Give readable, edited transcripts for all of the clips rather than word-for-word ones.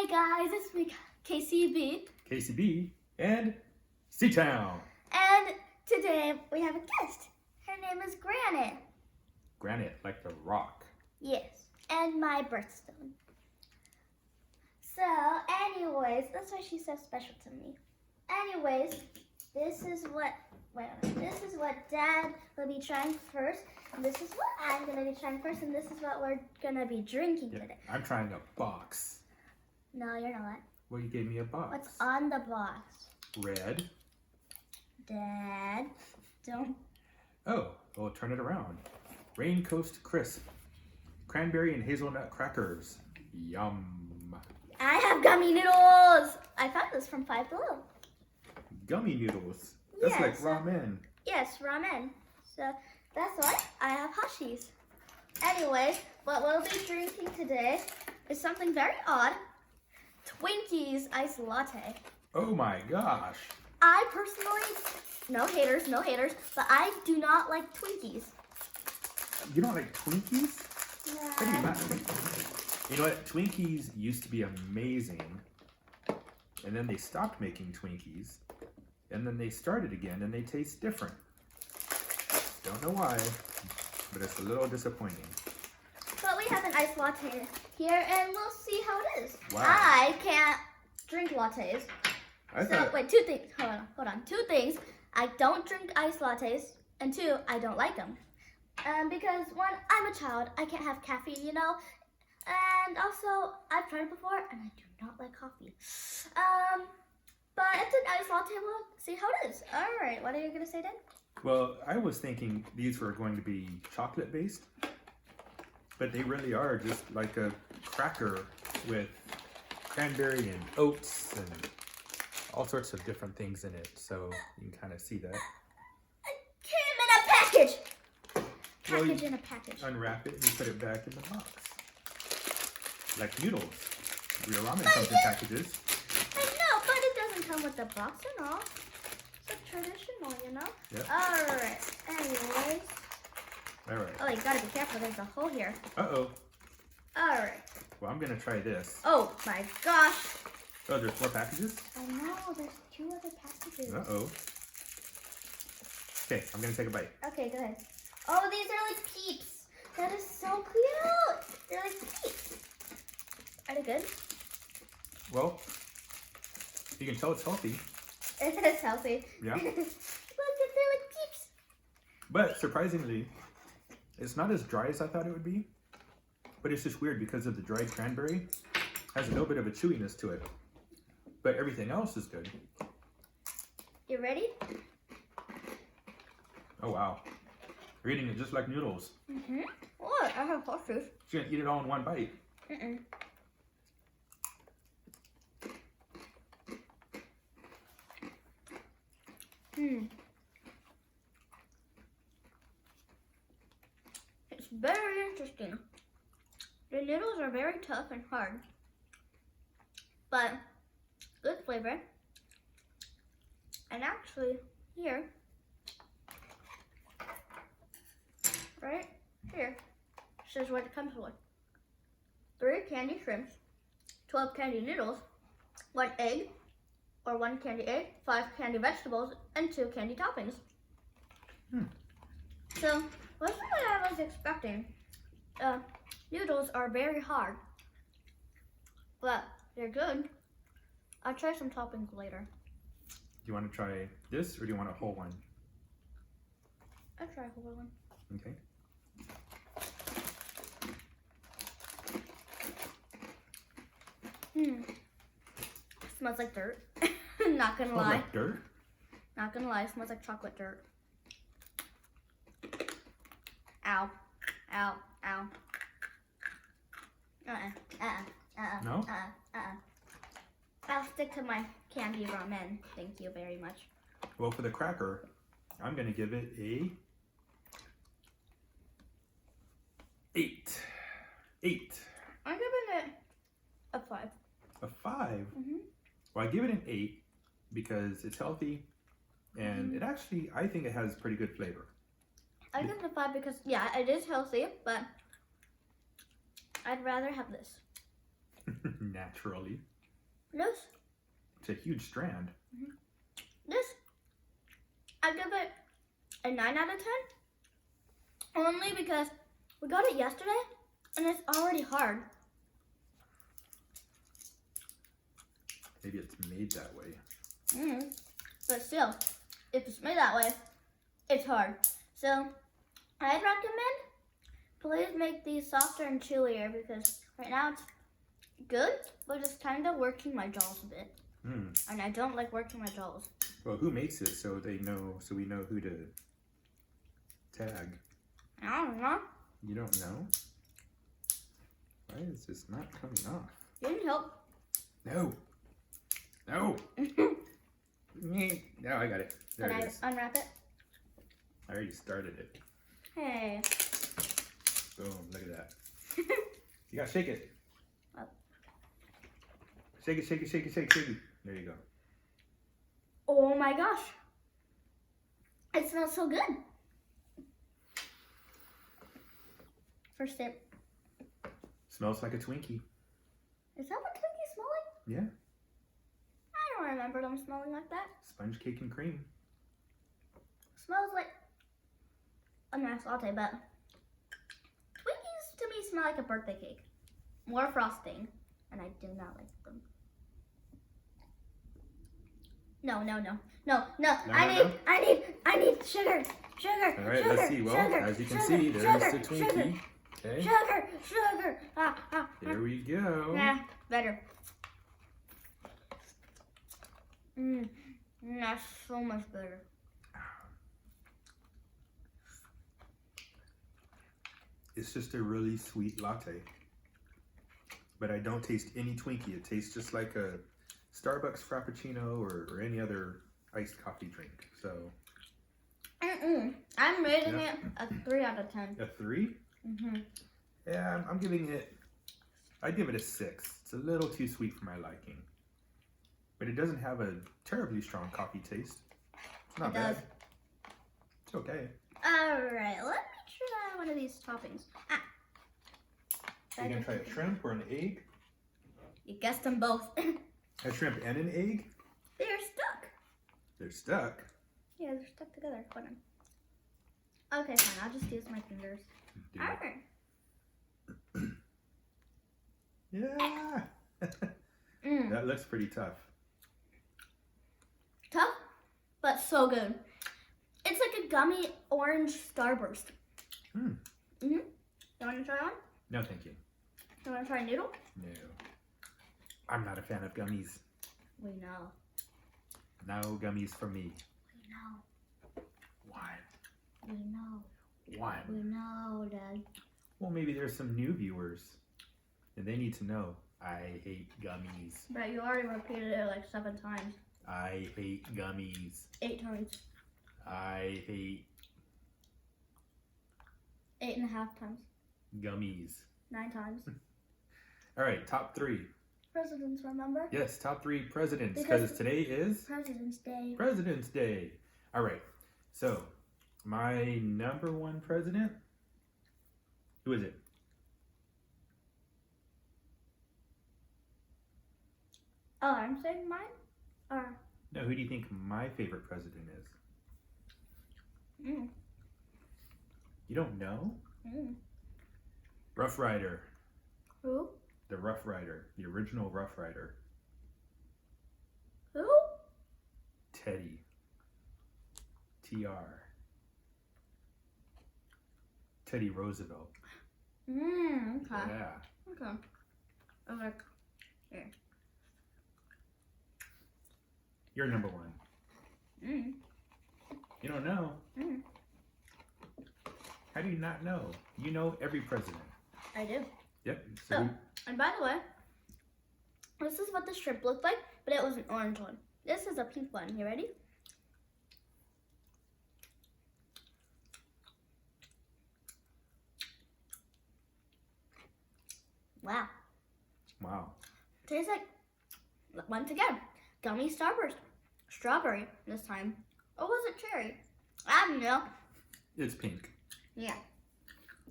guys, it's me, KCB. KCB and C-Town. And today we have a guest. Her name is Granite. Granite, like the rock. Yes, and my birthstone. So, anyways, that's why she's so special to me. Anyways, this is what Dad will be trying first. And this is what I'm going to be trying first. And this is what we're going to be drinking today. I'm trying a box. No, you're not. Well, you gave me a box. What's on the box? Red. Dad, don't. Oh, well, turn it around. Raincrisp. Cranberry and hazelnut crackers. Yum. I have gummy noodles. I found this from Five Below. Gummy noodles. That's Yes. like ramen. Yes, ramen. So that's why I have Hashis. Anyways, what we'll be drinking today is something very odd. Twinkies iced latte. Oh my gosh. I personally, no haters, but I do not like Twinkies. You don't like Twinkies? What do you Nah. mean? You know what? Twinkies used to be amazing. And then they stopped making Twinkies. And then they started again and they taste different. Don't know why, but it's a little disappointing. But we have an iced latte here and we'll see how it is. Wow. I can't drink lattes. I So, thought, wait, two things. Hold on. Two things. I don't drink iced lattes. And two, I don't like them. Because one, I'm a child. I can't have caffeine, you know. And also, I've tried it before, and I do not like coffee. But it's an iced latte. We'll see how it is. All right. What are you going to say, Dan? well, I was thinking these were going to be chocolate based, but they really are just like a cracker with cranberry and oats and all sorts of different things in it. So you can kind of see that. It came in a package. Well, Package in a package. Unwrap it and you put it back in the box. Like noodles. Real ramen But comes in it- packages. I know, but it doesn't come with the box and all. It's a traditional, you know? Yep. All right. Anyways. All right. Oh, you gotta be careful. There's a hole here. Uh-oh. All right. Well, I'm going to try this. Oh my gosh. Oh, there's 4 packages? I know. There's 2 other packages. Uh-oh. Okay, I'm going to take a bite. Okay, go ahead. Oh, these are like peeps. That is so cute. They're like peeps. Are they good? Well, you can tell it's healthy. It's healthy. Yeah. Look, they're like peeps. But surprisingly, it's not as dry as I thought it would be. But it's just weird because of the dried cranberry. Has a little bit of a chewiness to it. But everything else is good. You ready? Oh, wow. You're eating it just like noodles. Mm-hmm. What? I have horses. You're going to eat it all in one bite. Mm-mm. It's very interesting. The noodles are very tough and hard, but good flavor. And actually, here, right here, says what it comes with. 3 candy shrimps, 12 candy noodles, 1 egg, or 1 candy egg, 5 candy vegetables, and 2 candy toppings. So, wasn't what I was expecting. Noodles are very hard, but they're good. I'll try some toppings later. Do you want to try this or do you want a whole one? I'll try a whole one. Okay. Smells like dirt. Not gonna Smells lie. like dirt? Not gonna lie, smells like chocolate dirt. Ow. Ow. Ow. No? I'll stick to my candy ramen. Thank you very much. Well, for the cracker, I'm going to give it a 8. 8. I'm giving it a 5. A 5? Mm-hmm. Well, I give it an 8 because it's healthy and it actually, I think it has pretty good flavor. I give it a 5 because, yeah, it is healthy, but I'd rather have this. Naturally. This, It's a huge strand. this, I give it a 9 out of 10. Only because we got it yesterday and it's already hard. Maybe it's made that way. But still, if it's made that way, it's hard. So I'd recommend please make these softer and chewier because right now it's good, but it's kind of working my jaws a bit. And I don't like working my jaws. Well, who makes it so they know, so we know who to tag? I don't know. You don't know? Why is this not coming off? You need help. No. No. No, I got it. There Can it I is. unwrap it? I already started it. Hey. Boom, look at that. You gotta shake it. Oh. Shake it, shake it, shake it, shake it, shake it. There you go. Oh my gosh. It smells so good. First sip. Smells like a Twinkie. Is that what Twinkies smell like? Yeah. I don't remember them smelling like that. Sponge cake and cream. Smells like a nice latte, but Twinkies to me smell like a birthday cake. More frosting, and I do not like them. No. I need sugar. All right, let's see. Well, as you can see, there's the Twinkie. Okay. Sugar. There we go. Yeah, better. That's so much better. It's just a really sweet latte. But I don't taste any Twinkie. It tastes just like a Starbucks Frappuccino or any other iced coffee drink. So. I'm rating it a 3 out of 10. A 3? Yeah, I'm giving it, I'd give it a 6. It's a little too sweet for my liking. But it doesn't have a terribly strong coffee taste. It's not bad. It's okay. Alright, let me try one of these toppings. Are you going to try a shrimp or an egg? You guessed them both. A shrimp and an egg? They're stuck. They're stuck? Yeah, they're stuck together. Hold on. Okay, fine. I'll just use my fingers. Alright. Yeah. That looks pretty tough. Tough, but so good. It's like a gummy orange starburst. You want to try one? No, thank you. You want to try a noodle? No. I'm not a fan of gummies. We know. No gummies for me. We know. Why? We know. Why? We know, Dad. Well, maybe there's some new viewers, and they need to know I hate gummies. But you already repeated it like 7 times. I hate gummies. 8 times. I hate 8.5 times. gummies. 9 times. All right, top 3. Presidents, remember? Yes, top 3 presidents, Because because today is President's Day. President's Day. All right, so my number 1 president, who is it? Oh, I'm saying mine? Or No, who do you think my favorite president is? You don't know? Rough Rider. Who? The Rough Rider. The original Rough Rider. Who? Teddy. TR. Teddy Roosevelt. Okay. Yeah. Okay. Okay. Here. You're number 1. You don't know? How do you not know? You know every president. I do. Yep. Oh, and by the way, this is what the shrimp looked like, but it was an orange one. This is a pink one. You ready? Wow. Wow. Tastes like, once again, gummy starburst. Strawberry this time. Or was it cherry? I don't know. It's pink. Yeah.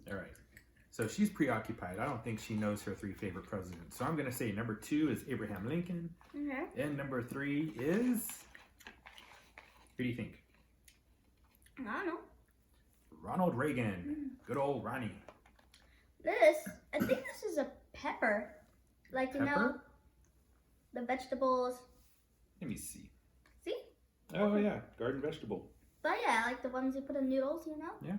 All right. So she's preoccupied. I don't think she knows her 3 favorite presidents. So I'm going to say number 2 is Abraham Lincoln. Okay. And number 3 is... Who do you think? I don't know. Ronald Reagan. Good old Ronnie. I think this is a pepper. Like, you know, Pepper? the vegetables. Let me see. See? Oh, yeah. Garden vegetable. But yeah, like the ones you put in noodles, you know?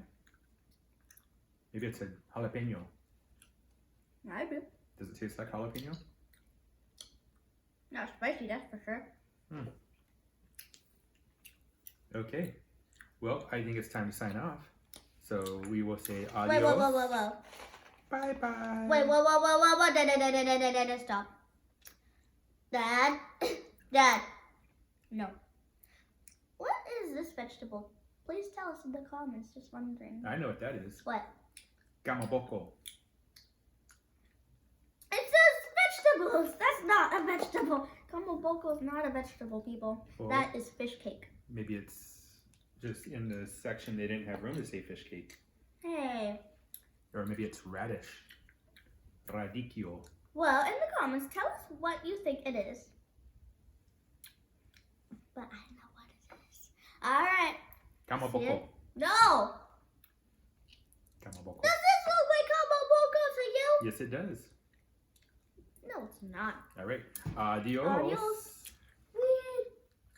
Maybe it's a jalapeno. I do. Does it taste like jalapeno? Not spicy, that's for sure. Okay. Well, I think it's time to sign off. So we will say adios. Wait, whoa. Bye-bye. Wait, whoa. Dad, stop. Dad. No. What is this vegetable? Please tell us in the comments, just wondering. I know what that is. What? Kamaboko. It says vegetables. That's not a vegetable. Kamaboko is not a vegetable, people. Well, that is fish cake. maybe it's just in the section they didn't have room to say fish cake. Hey. Or maybe it's radish. Radicchio. Well, in the comments, tell us what you think it is. But I know what it is. Alright. Kamaboko. No! Kamaboko. Does this look like kamaboko to you? Yes, it does. No, it's not. All right. Adios. Adios.